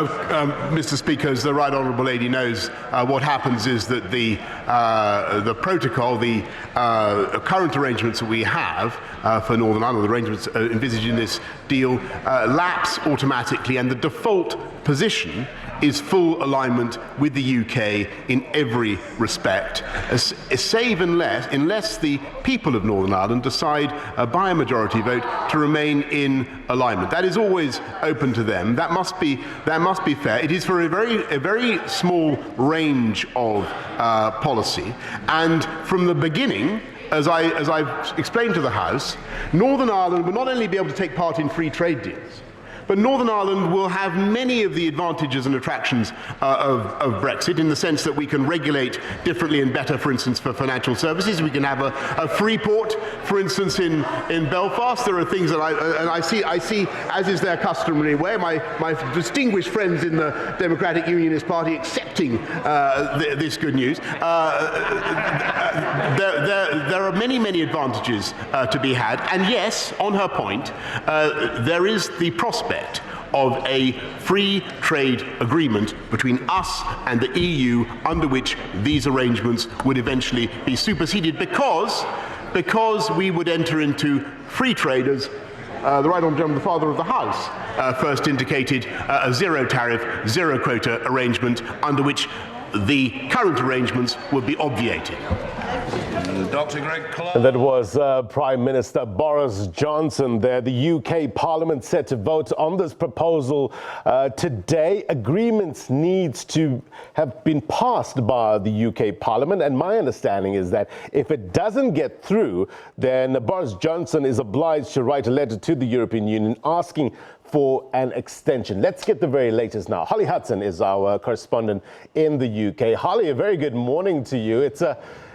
Mr. Speaker, as the Right Honourable Lady knows, what happens is that the protocol, the current arrangements that we have for Northern Ireland, the arrangements envisaged in this deal, lapse automatically, and the default position is full alignment with the UK in every respect, save unless the people of Northern Ireland decide by a majority vote to remain in alignment. That is always open to them. That must be fair. It is for a very small range of policy, and from the beginning, as I've explained to the House, Northern Ireland will not only be able to take part in free trade deals, but Northern Ireland will have many of the advantages and attractions of Brexit, in the sense that we can regulate differently and better, for instance, for financial services. We can have a free port, for instance, in Belfast. There are things that I see, as is their customary way, my distinguished friends in the Democratic Unionist Party accepting this good news. There are many advantages to be had. And yes, on her point, there is the prospect of a free trade agreement between us and the EU, under which these arrangements would eventually be superseded, because we would enter into free trade, as the Right Honourable Gentleman, the Father of the House, first indicated, a zero tariff, zero quota arrangement, under which the current arrangements would be obviated. Dr. Greg Clark. And that was Prime Minister Boris Johnson there. The UK Parliament set to vote on this proposal today. Agreements needs to have been passed by the UK Parliament, and my understanding is that if it doesn't get through, then Boris Johnson is obliged to write a letter to the European Union asking for an extension. Let's get the very latest now. Holly Hudson is our correspondent in the UK. Holly, a very good morning to you. It's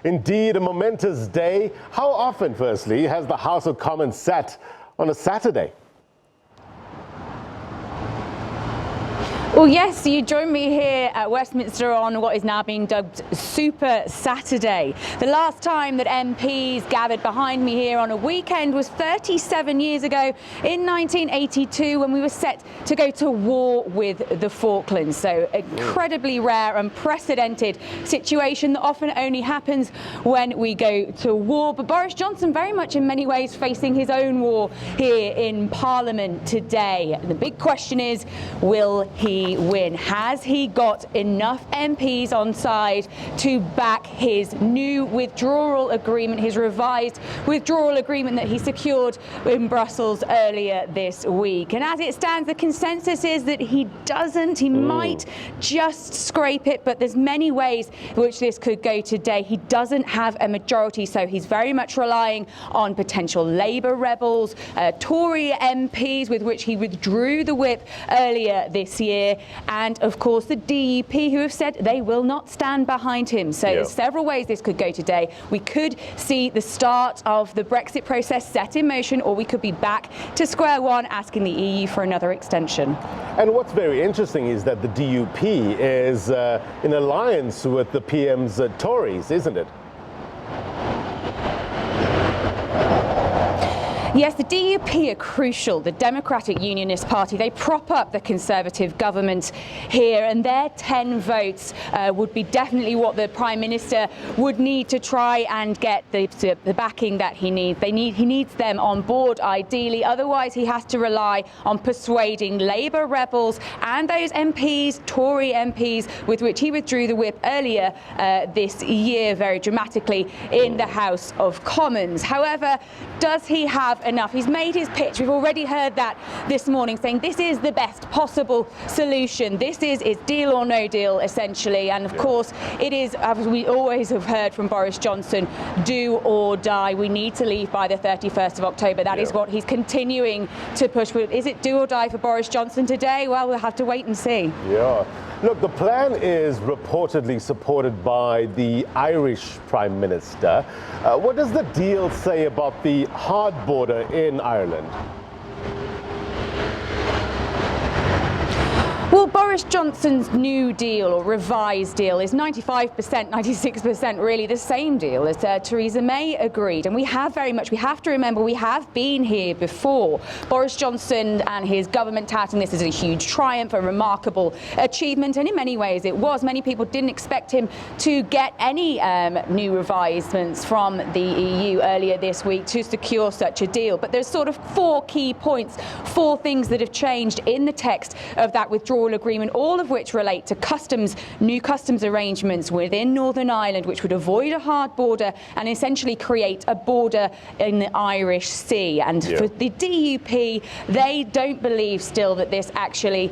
indeed a momentous day. How often, firstly, has the House of Commons sat on a Saturday? Well, yes, you join me here at Westminster on what is now being dubbed Super Saturday. The last time that MPs gathered behind me here on a weekend was 37 years ago in 1982, when we were set to go to war with the Falklands. So incredibly rare, unprecedented situation that often only happens when we go to war. But Boris Johnson very much in many ways facing his own war here in Parliament today. The big question is, will he win? Has he got enough MPs on side to back his new withdrawal agreement, his revised withdrawal agreement that he secured in Brussels earlier this week? And as it stands, the consensus is that he doesn't. He might just scrape it, but there's many ways in which this could go today. He doesn't have a majority, so he's very much relying on potential Labour rebels, Tory MPs with which he withdrew the whip earlier this year, and of course the DUP, who have said they will not stand behind him. So there's several ways this could go today. We could see the start of the Brexit process set in motion, or we could be back to square one asking the EU for another extension. And what's very interesting is that the DUP is in alliance with the PM's Tories, isn't it? Yes, the DUP are crucial. The Democratic Unionist Party, they prop up the Conservative government here, and their 10 votes would be definitely what the Prime Minister would need to try and get the backing that he needs. He needs them on board, ideally. Otherwise, he has to rely on persuading Labour rebels and those MPs, Tory MPs, with which he withdrew the whip earlier this year very dramatically in the House of Commons. However, does he have enough? He's made his pitch. We've already heard that this morning, saying this is the best possible solution. This is deal or no deal, essentially. And of course, it is, as we always have heard from Boris Johnson, do or die. We need to leave by the 31st of October. That is what he's continuing to push. Is it do or die for Boris Johnson today? Well, we'll have to wait and see. Yeah. Look, the plan is reportedly supported by the Irish Prime Minister. What does the deal say about the hard border in Ireland? Well, Boris Johnson's new deal or revised deal is 95%, 96% really the same deal as Theresa May agreed. And we have to remember, we have been here before. Boris Johnson and his government touting this as a huge triumph, a remarkable achievement, and in many ways it was. Many people didn't expect him to get any new revisements from the EU earlier this week to secure such a deal. But there's sort of 4 key points, 4 things that have changed in the text of that withdrawal agreement, all of which relate to new customs arrangements within Northern Ireland, which would avoid a hard border and essentially create a border in the Irish Sea. And for the DUP, they don't believe still that this actually,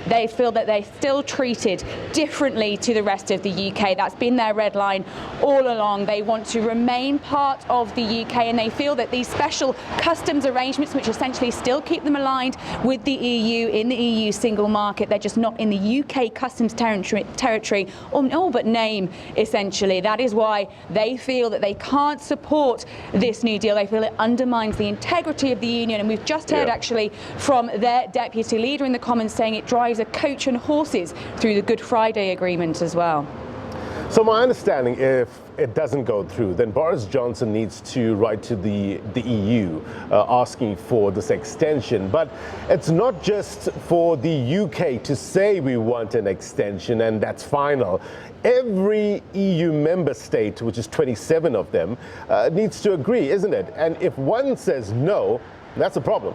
they feel that they're still treated differently to the rest of the UK. That's been their red line all along. They want to remain part of the UK, and they feel that these special customs arrangements, which essentially still keep them aligned with the EU in the EU single market, they're just not in the UK customs territory on all but name, essentially. That is why they feel that they can't support this new deal. They feel it undermines the integrity of the union, and we've just heard actually from their deputy leader in the Commons saying it drives a coach and horses through the Good Friday Agreement as well. So my understanding, if it doesn't go through, then Boris Johnson needs to write to the EU asking for this extension. But it's not just for the UK to say we want an extension and that's final. Every EU member state, which is 27 of them, needs to agree, isn't it? And if one says no, that's a problem.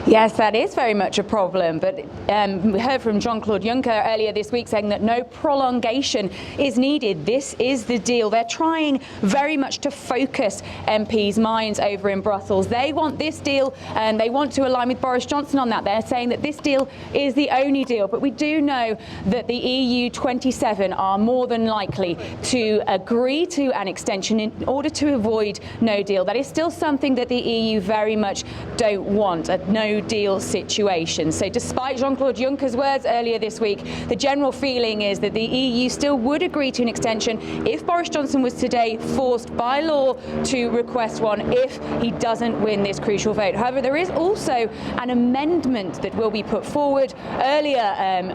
Yes, that is very much a problem, but we heard from Jean-Claude Juncker earlier this week saying that no prolongation is needed. This is the deal. They're trying very much to focus MPs' minds over in Brussels. They want this deal and they want to align with Boris Johnson on that. They're saying that this deal is the only deal, but we do know that the EU 27 are more than likely to agree to an extension in order to avoid no deal. That is still something that the EU very much don't want, a no deal situation. So despite Jean-Claude Juncker's words earlier this week, the general feeling is that the EU still would agree to an extension if Boris Johnson was today forced by law to request one if he doesn't win this crucial vote. However, there is also an amendment that will be put forward earlier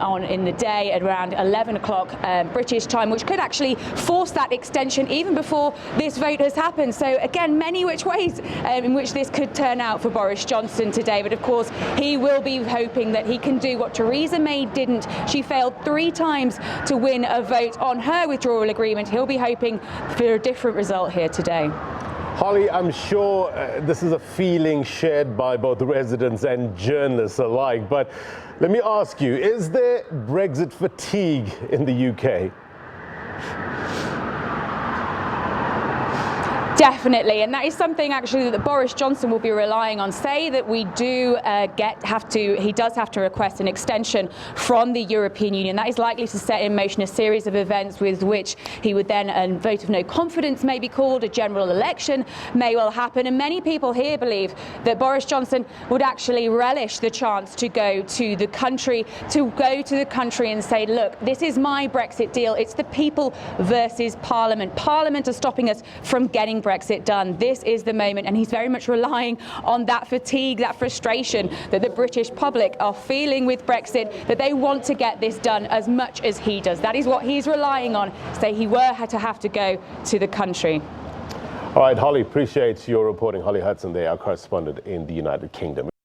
on in the day at around 11 o'clock British time, which could actually force that extension even before this vote has happened. So again, many which ways in which this could turn out for Boris Johnson today. But of course, he will be hoping that he can do what Theresa May didn't. She failed 3 times to win a vote on her withdrawal agreement. He'll be hoping for a different result here today. Holly, I'm sure this is a feeling shared by both residents and journalists alike, but let me ask you, is there Brexit fatigue in the UK? Definitely, and that is something actually that Boris Johnson will be relying on. Say that we do he does have to request an extension from the European Union. That is likely to set in motion a series of events with which he would then, a vote of no confidence may be called, a general election may well happen, and many people here believe that Boris Johnson would actually relish the chance to go to the country and say, look, this is my Brexit deal. It's the people versus Parliament. Parliament are stopping us from getting Brexit done. This is the moment, and he's very much relying on that fatigue, that frustration that the British public are feeling with Brexit, that they want to get this done as much as he does. That is what he's relying on, say he were to have to go to the country. All right, Holly, appreciate your reporting. Holly Hudson there, our correspondent in the United Kingdom.